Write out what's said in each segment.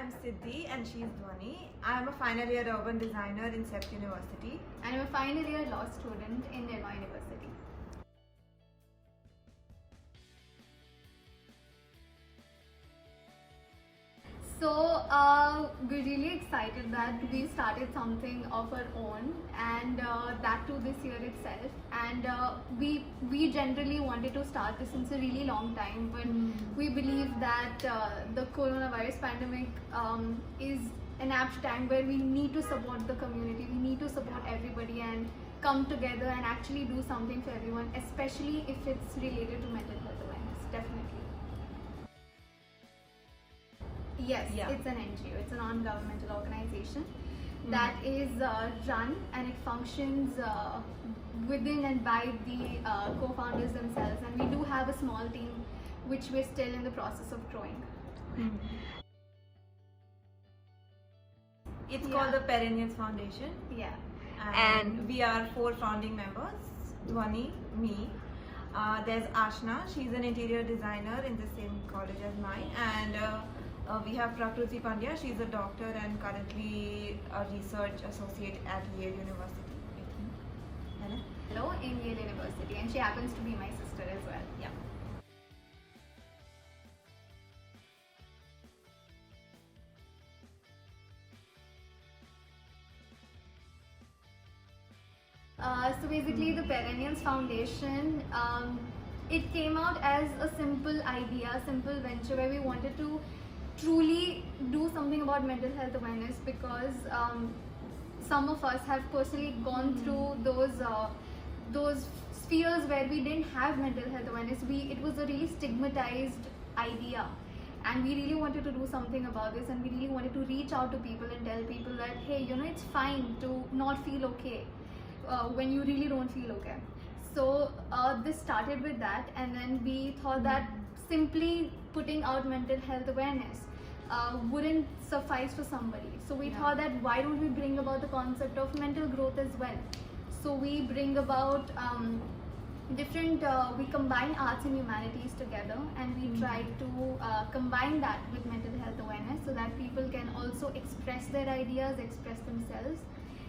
I'm Siddhi and she's Dhwani. I'm a final year urban designer in CEPT University. And I'm a final year law student in Nirma University. So we're really excited that we started something of our own, and that too this year itself. And we generally wanted to start this since a really long time, but we believe that the coronavirus pandemic is an apt time where we need to support the community, we need to support everybody and come together and actually do something for everyone, especially if it's related to mental health awareness. Definitely. Yes, Yeah. it's an NGO. It's a non-governmental organization that is run and it functions within and by the co-founders themselves. And we do have a small team which we're still in the process of growing. It's called the Perennials Foundation. Yeah. And we are 4 founding members. Dhwani, me. There's Ashna. She's an interior designer in the same college as mine. And we have Prakruti Pandya. She's a doctor and currently a research associate at Yale University. I think. Hello, in Yale University, and she happens to be my sister as well. Yeah. So basically, the Perennials Foundation, it came out as a simple idea, simple venture where we wanted to truly do something about mental health awareness, because some of us have personally gone through those spheres where we didn't have mental health awareness. It was a really stigmatized idea, and we really wanted to do something about this, and we really wanted to reach out to people and tell people that, hey, it's fine to not feel okay when you really don't feel okay. So this started with that, and then we thought that simply putting out mental health awareness wouldn't suffice for somebody. So we thought that why don't we bring about the concept of mental growth as well. So we bring about we combine arts and humanities together, and we try to combine that with mental health awareness so that people can also express their ideas, express themselves,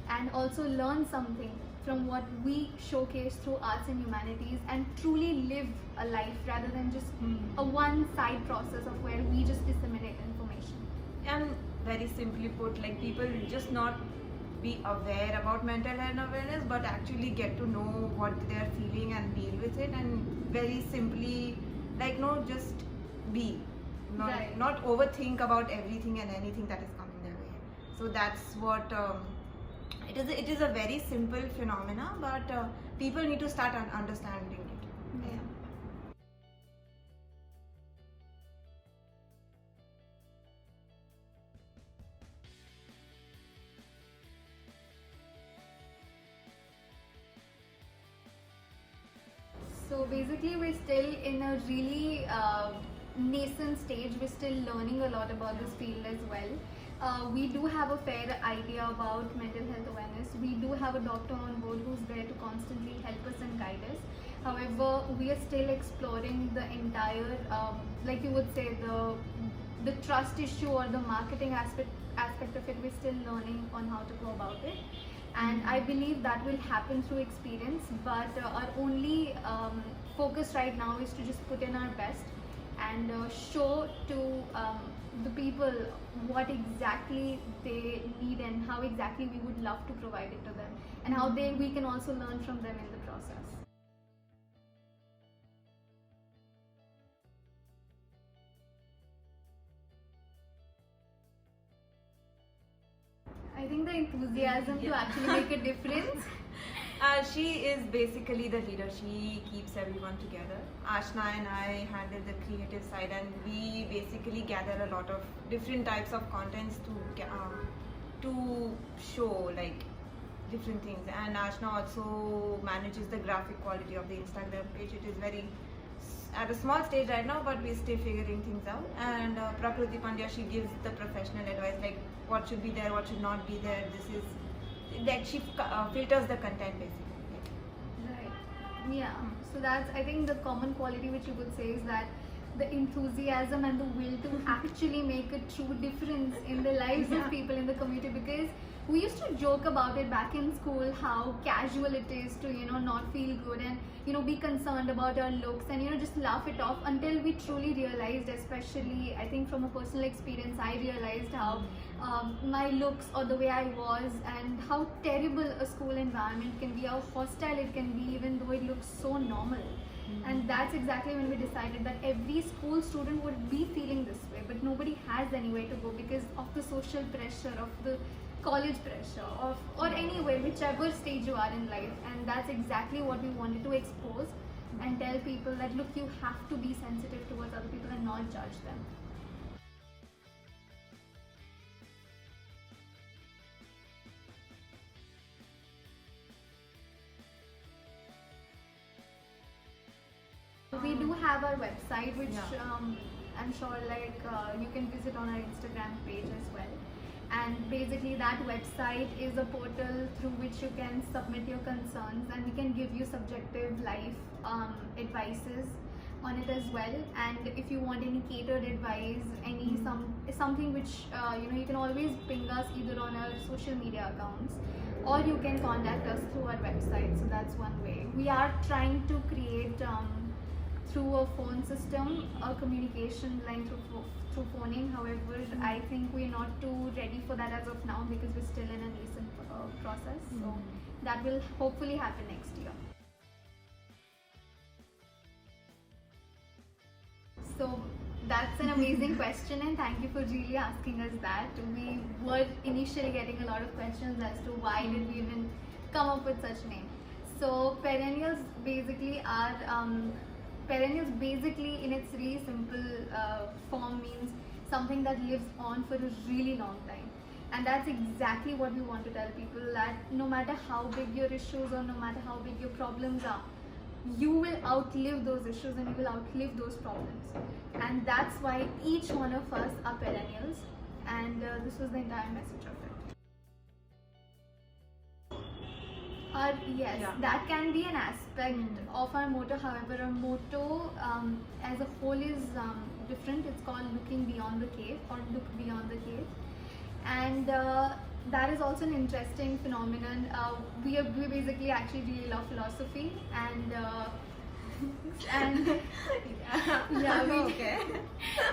and also learn something from what we showcase through arts and humanities, and truly live a life rather than just a one-side process of where we just disseminate information. And very simply put, like, people just not be aware about mental health awareness, but actually get to know what they're feeling and deal with it, and very simply, like, just be, not overthink about everything and anything that is coming their way. So that's what it is a very simple phenomena, but people need to start understanding it. Yeah. So basically, we're still in a really nascent stage. We're still learning a lot about this field as well. We do have a fair idea about mental health awareness. We do have a doctor on board who's there to constantly help us and guide us. However, we are still exploring the entire, like you would say, the trust issue or the marketing aspect of it. We're still learning on how to go about it. And I believe that will happen through experience, but our only focus right now is to just put in our best and show to the people what exactly they need and how exactly we would love to provide it to them, and how we can also learn from them in the process. I think the enthusiasm to actually make a difference. She is basically the leader. She keeps everyone together. Ashna and I handle the creative side, and we basically gather a lot of different types of contents to show, like, different things. And Ashna also manages the graphic quality of the Instagram page. It is very at a small stage right now, but we're still figuring things out. And Prakruti Pandya, she gives the professional advice, like what should be there, what should not be there. This is like she filters the content basically. Right. Yeah. So that's, I think, the common quality which you would say is that the enthusiasm and the will to actually make a true difference in the lives of people in the community. Because we used to joke about it back in school, how casual it is to, you know, not feel good and, you know, be concerned about our looks and, you know, just laugh it off, until we truly realized, especially I think from a personal experience, I realized how my looks or the way I was, and how terrible a school environment can be, how hostile it can be, even though it looks so normal. And that's exactly when we decided that every school student would be feeling this way, but nobody has anywhere to go because of the social pressure, of the college pressure, of, or anyway, whichever stage you are in life. And that's exactly what we wanted to expose and tell people that, look, you have to be sensitive towards other people and not judge them. We do have our website, which I'm sure you can visit on our Instagram page as well. And basically that website is a portal through which you can submit your concerns, and we can give you subjective life advices on it as well. And if you want any catered advice, any something which you can always ping us either on our social media accounts, or you can contact us through our website. So that's one way. We are trying to create through a phone system, a communication line through phoning. However, I think we're not too ready for that as of now, because we're still in a nascent process. So that will hopefully happen next year. So that's an amazing question, and thank you for really asking us that. We were initially getting a lot of questions as to why did we even come up with such name. So perennials basically are perennials basically in its really simple form means something that lives on for a really long time. And that's exactly what we want to tell people, that no matter how big your issues or no matter how big your problems are, you will outlive those issues and you will outlive those problems. And that's why each one of us are perennials, and this was the entire message of it. Yes, that can be an aspect of our motto. However, our motto as a whole is different. It's called Looking Beyond the Cave, or Look Beyond the Cave. And that is also an interesting phenomenon. We basically actually really love philosophy, and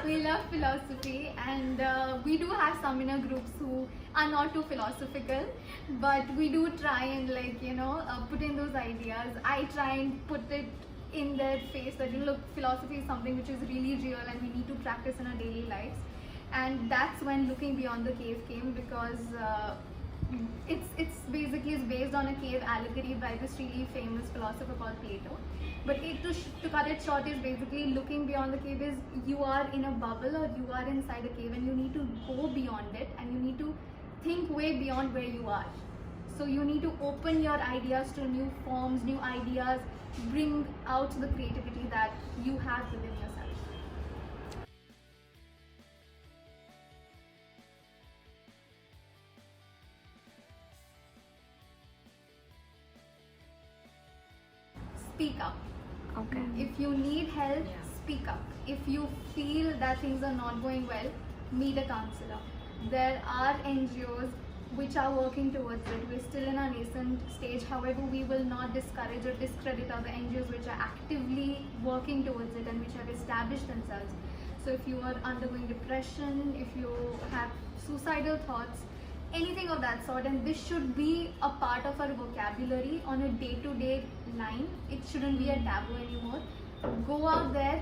we love philosophy, and we do have some inner groups who are not too philosophical, but we do try and put in those ideas. I try and put it in their face that look, philosophy is something which is really real and we need to practice in our daily lives. And that's when Looking Beyond the Cave came, because it's basically based on a cave allegory by this really famous philosopher called Plato. But to cut it short, is basically looking beyond the cave is you are in a bubble or you are inside a cave and you need to go beyond it, and you need to think way beyond where you are. So you need to open your ideas to new forms, new ideas, bring out the creativity that you have within yourself. Speak up. Okay. If you need help, speak up. If you feel that things are not going well, meet a counselor. There are NGOs which are working towards it. We're still in a nascent stage. However, we will not discourage or discredit other NGOs which are actively working towards it and which have established themselves. So if you are undergoing depression, if you have suicidal thoughts, anything of that sort, and this should be a part of our vocabulary on a day-to-day line. It shouldn't be a taboo anymore. Go out there,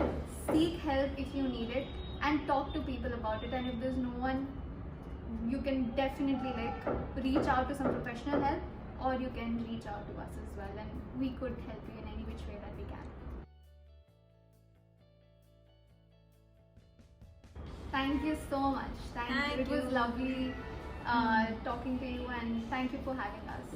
seek help if you need it, and talk to people about it. And if there's no one, you can definitely reach out to some professional help, or you can reach out to us as well, and we could help you in any which way that we can. Thank you so much. Thank you. It was lovely talking to you, and thank you for having us.